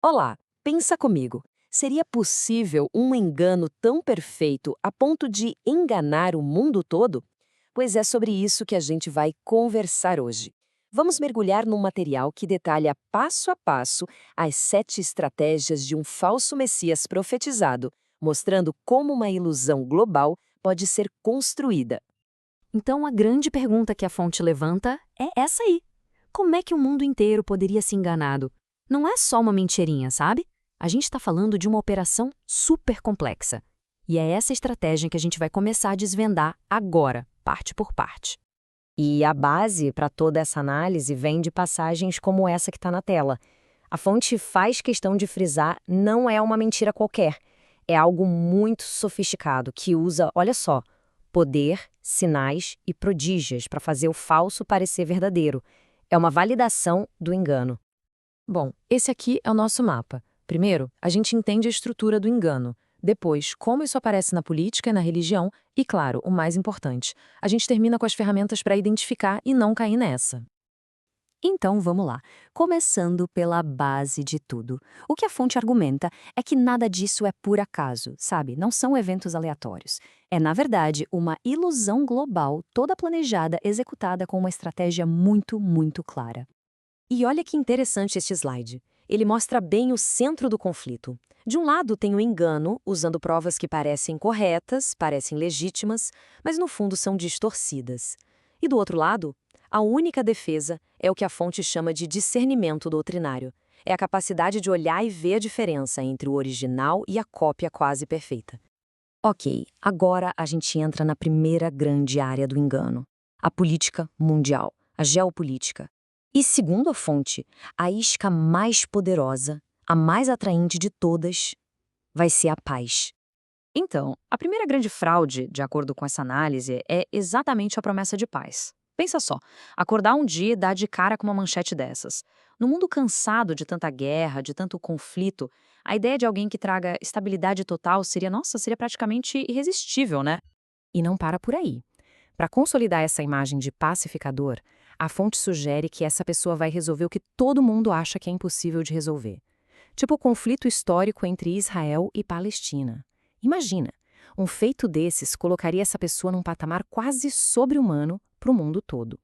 Olá, pensa comigo. Seria possível um engano tão perfeito a ponto de enganar o mundo todo? Pois é sobre isso que a gente vai conversar hoje. Vamos mergulhar num material que detalha passo a passo as 7 estratégias de um falso Messias profetizado, mostrando como uma ilusão global pode ser construída. Então, a grande pergunta que a fonte levanta é essa aí. Como é que o mundo inteiro poderia se enganado? Não é só uma mentirinha, sabe? A gente está falando de uma operação super complexa. E é essa estratégia que a gente vai começar a desvendar agora, parte por parte. E a base para toda essa análise vem de passagens como essa que está na tela. A fonte faz questão de frisar, não é uma mentira qualquer. É algo muito sofisticado que usa, olha só, poder, sinais e prodígios para fazer o falso parecer verdadeiro. É uma validação do engano. Bom, esse aqui é o nosso mapa. Primeiro, a gente entende a estrutura do engano. Depois, como isso aparece na política e na religião. E, claro, o mais importante, a gente termina com as ferramentas para identificar e não cair nessa. Então vamos lá, começando pela base de tudo. O que a fonte argumenta é que nada disso é por acaso, sabe? Não são eventos aleatórios. É, na verdade, uma ilusão global, toda planejada, executada com uma estratégia muito, muito clara. E olha que interessante este slide. Ele mostra bem o centro do conflito. De um lado tem o engano, usando provas que parecem corretas, parecem legítimas, mas no fundo são distorcidas. E do outro lado, a única defesa é o que a fonte chama de discernimento doutrinário. É a capacidade de olhar e ver a diferença entre o original e a cópia quase perfeita. Ok, agora a gente entra na primeira grande área do engano: a política mundial, a geopolítica. E segundo a fonte, a isca mais poderosa, a mais atraente de todas, vai ser a paz. Então, a primeira grande fraude, de acordo com essa análise, é exatamente a promessa de paz. Pensa só, acordar um dia e dar de cara com uma manchete dessas. No mundo cansado de tanta guerra, de tanto conflito, a ideia de alguém que traga estabilidade total seria praticamente irresistível, né? E não para por aí. Para consolidar essa imagem de pacificador, a fonte sugere que essa pessoa vai resolver o que todo mundo acha que é impossível de resolver. Tipo o conflito histórico entre Israel e Palestina. Imagina, um feito desses colocaria essa pessoa num patamar quase sobre-humano para o mundo todo.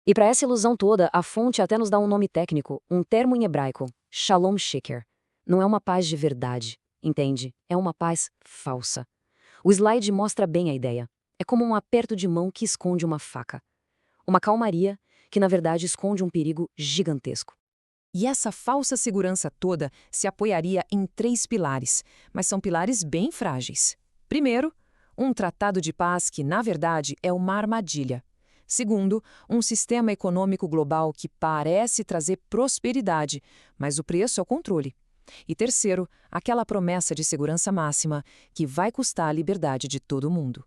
E para essa ilusão toda, a fonte até nos dá um nome técnico, um termo em hebraico, Shalom Sheker. Não é uma paz de verdade, entende? É uma paz falsa. O slide mostra bem a ideia. É como um aperto de mão que esconde uma faca. Uma calmaria que, na verdade, esconde um perigo gigantesco. E essa falsa segurança toda se apoiaria em 3 pilares, mas são pilares bem frágeis. Primeiro, um tratado de paz que, na verdade, é uma armadilha. Segundo, um sistema econômico global que parece trazer prosperidade, mas o preço é o controle. E terceiro, aquela promessa de segurança máxima que vai custar a liberdade de todo mundo.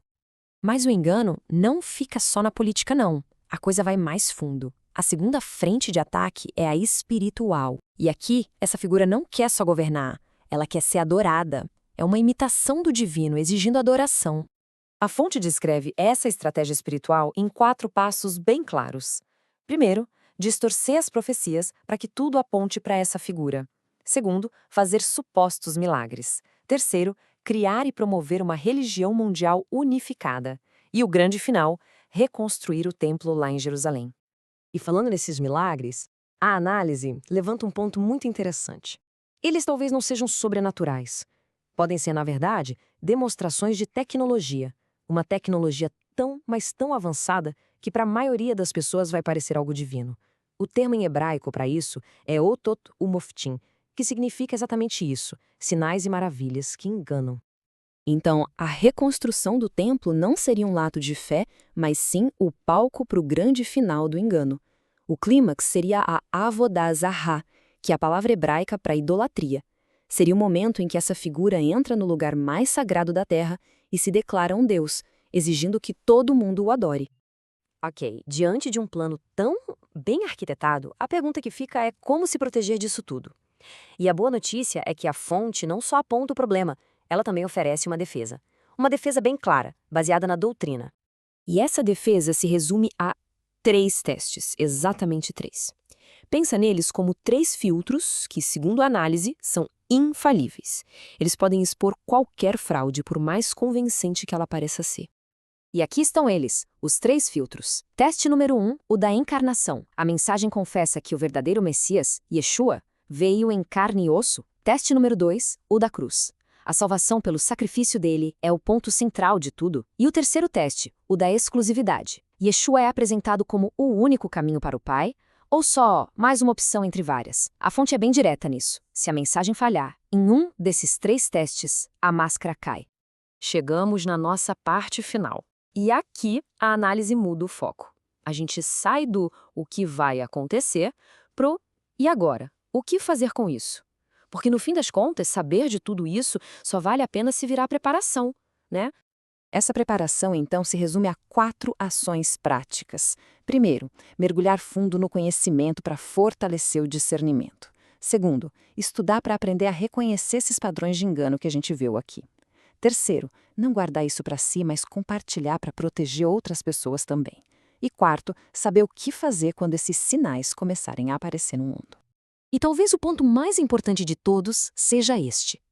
Mas o engano não fica só na política, não. A coisa vai mais fundo. A segunda frente de ataque é a espiritual. E aqui, essa figura não quer só governar, ela quer ser adorada. É uma imitação do divino, exigindo adoração. A fonte descreve essa estratégia espiritual em 4 passos bem claros. Primeiro, distorcer as profecias para que tudo aponte para essa figura. Segundo, fazer supostos milagres. Terceiro, criar e promover uma religião mundial unificada. E o grande final, reconstruir o templo lá em Jerusalém. E falando nesses milagres, a análise levanta um ponto muito interessante. Eles talvez não sejam sobrenaturais. Podem ser, na verdade, demonstrações de tecnologia. Uma tecnologia tão, mas tão avançada que para a maioria das pessoas vai parecer algo divino. O termo em hebraico para isso é otot umoftim, que significa exatamente isso, sinais e maravilhas que enganam. Então, a reconstrução do templo não seria um ato de fé, mas sim o palco para o grande final do engano. O clímax seria a Avodah Zarah, que é a palavra hebraica para idolatria. Seria o momento em que essa figura entra no lugar mais sagrado da terra e se declara um deus, exigindo que todo mundo o adore. Ok, diante de um plano tão bem arquitetado, a pergunta que fica é como se proteger disso tudo. E a boa notícia é que a fonte não só aponta o problema, ela também oferece uma defesa. Uma defesa bem clara, baseada na doutrina. E essa defesa se resume a 3 testes, exatamente 3. Pensa neles como 3 filtros que, segundo a análise, são infalíveis. Eles podem expor qualquer fraude, por mais convincente que ela pareça ser. E aqui estão eles, os 3 filtros. Teste número 1, o da encarnação. A mensagem confessa que o verdadeiro Messias, Yeshua, veio em carne e osso. Teste número 2, o da cruz. A salvação pelo sacrifício dele é o ponto central de tudo. E o terceiro teste, o da exclusividade. Yeshua é apresentado como o único caminho para o Pai, ou só mais uma opção entre várias? A fonte é bem direta nisso. Se a mensagem falhar em um desses 3 testes, a máscara cai. Chegamos na nossa parte final. E aqui a análise muda o foco. A gente sai do o que vai acontecer pro e agora? O que fazer com isso? Porque no fim das contas, saber de tudo isso só vale a pena se virar preparação, né? Essa preparação, então, se resume a 4 ações práticas. Primeiro, mergulhar fundo no conhecimento para fortalecer o discernimento. Segundo, estudar para aprender a reconhecer esses padrões de engano que a gente viu aqui. Terceiro, não guardar isso para si, mas compartilhar para proteger outras pessoas também. E quarto, saber o que fazer quando esses sinais começarem a aparecer no mundo. E talvez o ponto mais importante de todos seja este.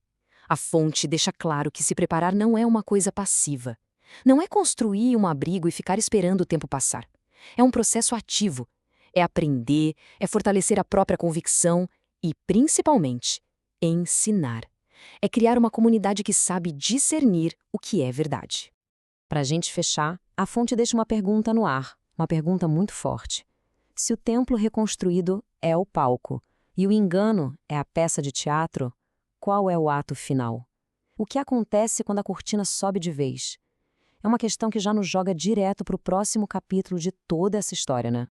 A fonte deixa claro que se preparar não é uma coisa passiva. Não é construir um abrigo e ficar esperando o tempo passar. É um processo ativo. É aprender, é fortalecer a própria convicção e, principalmente, ensinar. É criar uma comunidade que sabe discernir o que é verdade. Para a gente fechar, a fonte deixa uma pergunta no ar, uma pergunta muito forte. Se o templo reconstruído é o palco e o engano é a peça de teatro, qual é o ato final? O que acontece quando a cortina sobe de vez? É uma questão que já nos joga direto para o próximo capítulo de toda essa história, né?